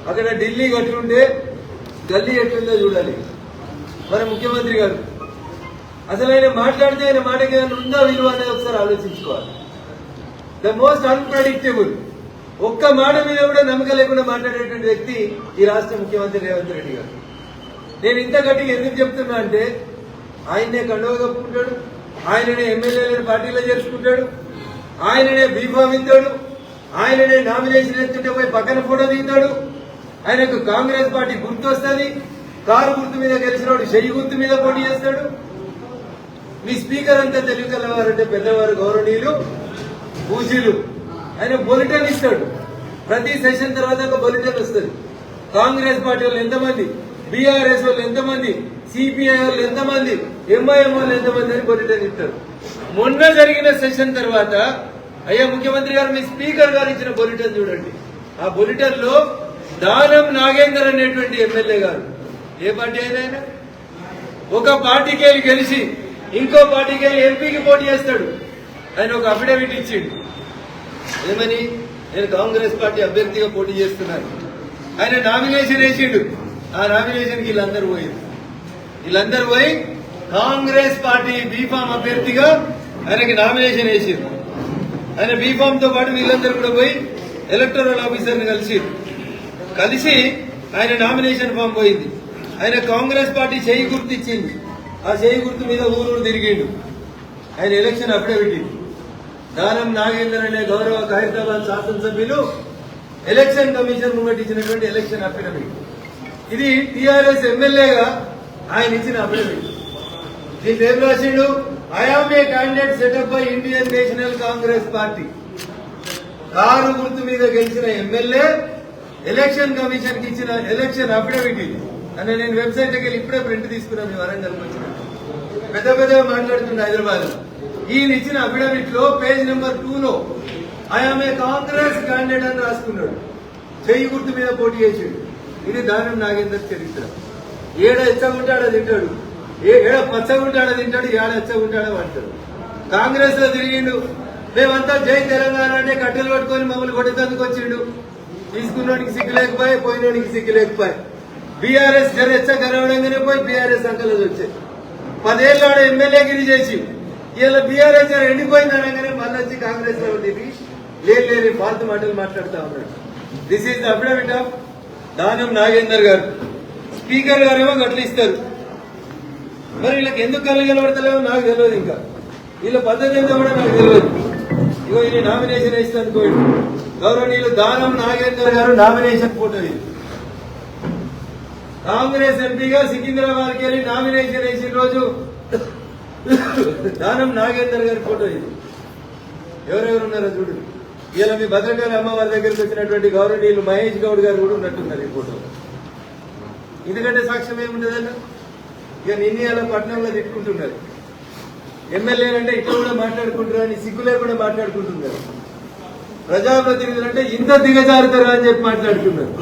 అక్కడ ఢిల్లీ కట్టుకుంటే గల్లీ ఎట్లుందో చూడాలి మన ముఖ్యమంత్రి గారు. అసలు ఆయన మాట్లాడితే ఆయన మాటకి ఏమైనా ఉందా విలువ అనేది ఒకసారి ఆలోచించుకోవాలి. ద మోస్ట్ అన్ప్రెడిక్టబుల్, ఒక్క మాట మీద కూడా నమ్మకం లేకుండా మాట్లాడేటువంటి వ్యక్తి ఈ రాష్ట్ర ముఖ్యమంత్రి రేవంత్ రెడ్డి గారు. నేను ఇంత గట్టిగా ఎందుకు చెప్తున్నా అంటే ఆయన్నే కండువ కప్పుకుంటాడు, ఆయననే ఎమ్మెల్యేలను పార్టీలో చేర్చుకుంటాడు, ఆయననే బీఫామ్ ఇస్తాడు, ఆయననే నామినేషన్ ఎత్తుంటే పోయి పక్కన ఫోటో దిగుతాడు. ఆయనకు కాంగ్రెస్ పార్టీ గుర్తు వస్తుంది, కారు గుర్తు మీద గెలిచినోడు చెయ్యి గుర్తు మీద పోటీ చేస్తాడు. మీ స్పీకర్ అంతా తెలుగు కలవారంటే పెద్దవారు గౌరవనీయులు పూజీలు. ఆయన బులెటిన్ ఇస్తాడు, ప్రతి సెషన్ తర్వాత ఒక బులెటిన్ వస్తుంది. కాంగ్రెస్ పార్టీ వాళ్ళు ఎంతమంది, బీఆర్ఎస్ వాళ్ళు ఎంతమంది, సిపిఐ వాళ్ళు ఎంతమంది, ఎంఐఎం వాళ్ళు ఎంతమంది అని బులెటిన్ ఇస్తారు. మొన్న జరిగిన సెషన్ తర్వాత అయ్యా ముఖ్యమంత్రి గారు మీ స్పీకర్ గారు ఇచ్చిన బులెటిన్ చూడండి. ఆ బులెటిన్ లో దానం నాగేందర్ అనేటువంటి ఎమ్మెల్యే గారు, ఏ పార్టీ అయినా ఒక పార్టీకి వెళ్ళి గెలిచి ఇంకో పార్టీకి వెళ్ళి ఎంపీకి పోటీ చేస్తాడు. ఆయన ఒక అఫిడవిట్ ఇచ్చిండు, ఏమని, నేను కాంగ్రెస్ పార్టీ అభ్యర్థిగా పోటీ చేస్తున్నాను. ఆయన నామినేషన్ వేసిండు, ఆ నామినేషన్కి వీళ్ళందరూ పోయి కాంగ్రెస్ పార్టీ బీఫామ్ అభ్యర్థిగా ఆయనకి నామినేషన్ వేసిండు. ఆయన బీఫామ్ తో పాటు వీళ్ళందరూ కూడా పోయి ఎలక్టరల్ ఆఫీసర్ని కలిసి ఆయన నామినేషన్ ఫామ్ పోయింది. ఆయన కాంగ్రెస్ పార్టీ చేయి గుర్తు ఇచ్చింది, ఆ చేయి గుర్తు మీద ఊరూరు తిరిగిండు. ఆయన ఎలక్షన్ అఫిడవిట్, దానం నాగేందర్ అనే గౌరవ ఖైరతాబాద్ శాసనసభ్యులు ఎలక్షన్ కమిషన్ ముంగట్ ఇచ్చినటువంటి ఎలక్షన్ అఫిడవిట్. ఇది టీఆర్ఎస్ ఎమ్మెల్యేగా ఆయన ఇచ్చిన అఫిడవిట్. దీని ఏం రాసిండు, I am a candidate setup by Indian national Congress party. Car గుర్తు మీద గెలిచిన ఎమ్మెల్యే ఎలక్షన్ కమిషన్ కి ఇచ్చిన ఎలక్షన్ అఫిడవిట్ ఇది. అని నేను వెబ్సైట్ దగ్గర ఇప్పుడే ప్రింట్ తీసుకున్నాను, మీ వరంగల్కి వచ్చిన పెద్ద పెద్దగా మాట్లాడుతున్నా హైదరాబాద్. ఈయన ఇచ్చిన అఫిడవిట్ లో పేజ్ నెంబర్ 2 లో ఐఆమ్ ఏ కాంగ్రెస్ క్యాండిడేట్ అని రాసుకున్నాడు, చెయ్యి గుర్తు మీద పోటీ చేసాడు. ఇది దానం నాగేందర్ చరిత్ర. ఏడ ఎచ్చగుంటాడో తింటాడు, ఏడ పచ్చగుంటాడో తింటాడు, ఏడ ఎచ్చగుంటాడో అంటాడు. కాంగ్రెస్ లో తిరిగిండు, మేమంతా జై తెలంగాణ అంటే కట్టెలు పట్టుకొని మమ్మల్ని కొట్టేందుకు వచ్చిండు. తీసుకున్నోడికి సిగ్గు లేకపోయి, పోయినోడికి సిగ్గు లేకపోయి. బీఆర్ఎస్ జరెచ్చ గెలవడంగానే పోయి బీఆర్ఎస్ అంకలు వచ్చాయి. 10 ఏళ్ళ ఎమ్మెల్యేగిరి చేసి ఇలా బీఆర్ఎస్ ఎండిపోయింది అనగానే మళ్ళీ వచ్చి కాంగ్రెస్ లో తిరిగి లేని ఫాల్తు మాటలు మాట్లాడుతూ ఉన్నాడు. This is the affidavit of Danam Nagender గారు. స్పీకర్ గారేమో గట్లు ఇస్తారు. మరి వీళ్ళకి ఎందుకు కళ్ళు కనబడతలేమో నాకు తెలియదు. ఇంకా వీళ్ళ పద్ధతి ఏంటో కూడా నాకు తెలియదు. ఇగో ఇది నామినేషన్ వేస్తే అనుకోండి, గౌరవనీయులు దానం నాగేందర్ గారు నామినేషన్ ఫోటో ఇది. కాంగ్రెస్ ఎంపీగా సికింద్రాబాద్కి వెళ్ళి నామినేషన్ వేసిన రోజు దానం నాగేందర్ గారి ఫోటో ఇది. ఎవరెవరున్నారో చూడు. ఇలా మీ భద్రకాళి అమ్మవారి దగ్గరికి వచ్చినటువంటి గౌరవనీయులు మహేష్ గౌడ్ గారు కూడా ఉన్నట్టున్నారు ఈ ఫోటో. ఎందుకంటే సాక్ష్యం ఏముండదన్న, ఇక నిన్న అలా పట్టణంలో తిట్టుకుంటున్నారు. ఎమ్మెల్యేలంటే ఇట్లా కూడా మాట్లాడుకుంటారు అని సిగ్గు లేకుండా మాట్లాడుకుంటున్నారు. ప్రజాప్రతినిధులు అంటే ఇంత దిగజారుతారా అని చెప్పి మాట్లాడుతున్నారు.